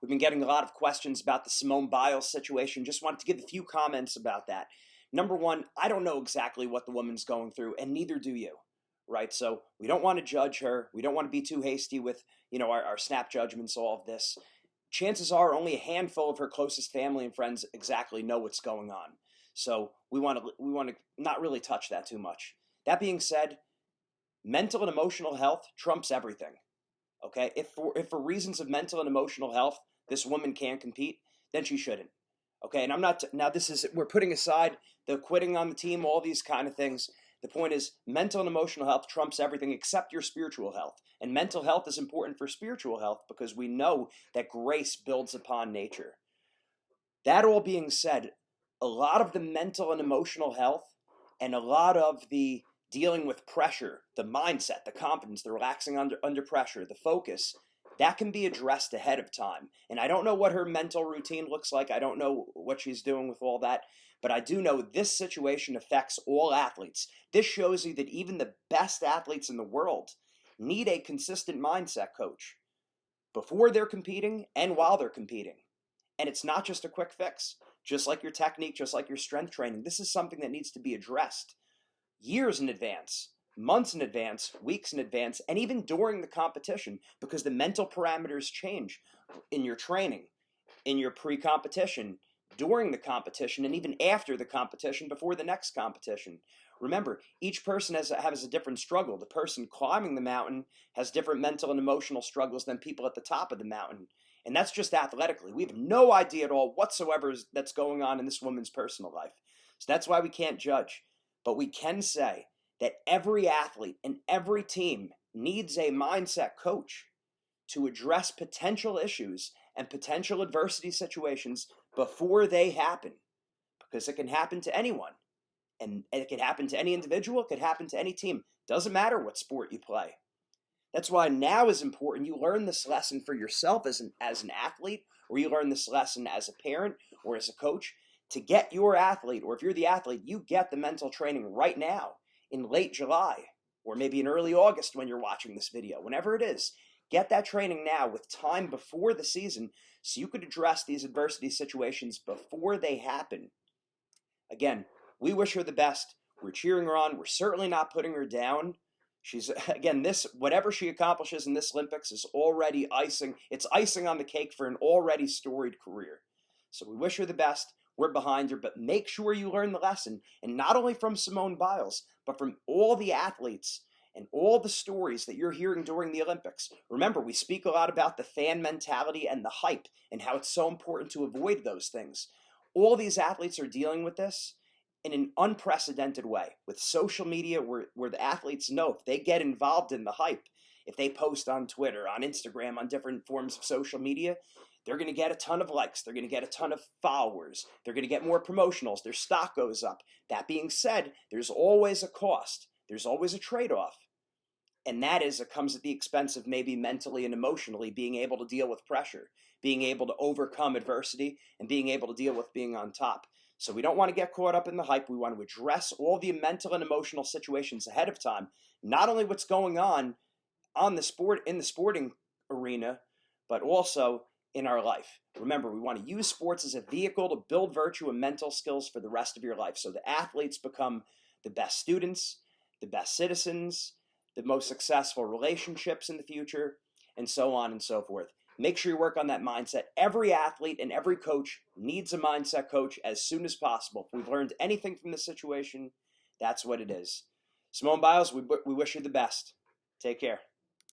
We've been getting a lot of questions about the Simone Biles situation. Just wanted to give a few comments about that. Number one, I don't know exactly what the woman's going through, and neither do you, right? So we don't want to judge her. We don't want to be too hasty with, our snap judgments, all of this. Chances are only a handful of her closest family and friends exactly know what's going on. So we want to not really touch that too much. That being said, mental and emotional health trumps everything. Okay, if for reasons of mental and emotional health, this woman can't compete, then she shouldn't. Okay, and I'm not now. We're putting aside the quitting on the team, all these kind of things. The point is, mental and emotional health trumps everything except your spiritual health. And mental health is important for spiritual health because we know that grace builds upon nature. That all being said, a lot of the mental and emotional health and a lot of the dealing with pressure, the mindset, the confidence, the relaxing under pressure, the focus, that can be addressed ahead of time. And I don't know what her mental routine looks like. I don't know what she's doing with all that. But I do know this situation affects all athletes. This shows you that even the best athletes in the world need a consistent mindset coach before they're competing and while they're competing. And it's not just a quick fix. Just like your technique, just like your strength training, this is something that needs to be addressed years in advance, months in advance, weeks in advance, and even during the competition, because the mental parameters change in your training, in your pre-competition, during the competition, and even after the competition, before the next competition. Remember, each person has a different struggle. The person climbing the mountain has different mental and emotional struggles than people at the top of the mountain. And that's just athletically. We have no idea at all whatsoever that's going on in this woman's personal life. So that's why we can't judge. But we can say that every athlete and every team needs a mindset coach to address potential issues and potential adversity situations before they happen. Because it can happen to anyone. And it can happen to any individual. It could happen to any team. Doesn't matter what sport you play. That's why now is important. You learn this lesson for yourself as an athlete, or you learn this lesson as a parent or as a coach. To get your athlete, or if you're the athlete, you get the mental training right now in late July, or maybe in early August when you're watching this video, whenever it is. Get that training now with time before the season so you could address these adversity situations before they happen. Again, we wish her the best. We're cheering her on. We're certainly not putting her down. Whatever she accomplishes in this Olympics is already icing. It's icing on the cake for an already storied career. So we wish her the best. We're behind her, but make sure you learn the lesson, and not only from Simone Biles, but from all the athletes and all the stories that you're hearing during the Olympics. Remember, we speak a lot about the fan mentality and the hype and how it's so important to avoid those things. All these athletes are dealing with this in an unprecedented way with social media where the athletes know if they get involved in the hype, if they post on Twitter, on Instagram, on different forms of social media, they're going to get a ton of likes. They're going to get a ton of followers. They're going to get more promotionals. Their stock goes up. That being said, there's always a cost. There's always a trade-off. And that is, it comes at the expense of maybe mentally and emotionally being able to deal with pressure, being able to overcome adversity, and being able to deal with being on top. So we don't want to get caught up in the hype. We want to address all the mental and emotional situations ahead of time. Not only what's going on in the sporting arena, but also in our life. Remember, we want to use sports as a vehicle to build virtue and mental skills for the rest of your life. So the athletes become the best students, the best citizens, the most successful relationships in the future, and so on and so forth. Make sure you work on that mindset. Every athlete and every coach needs a mindset coach as soon as possible. If we've learned anything from this situation, that's what it is. Simone Biles, we wish you the best. Take care.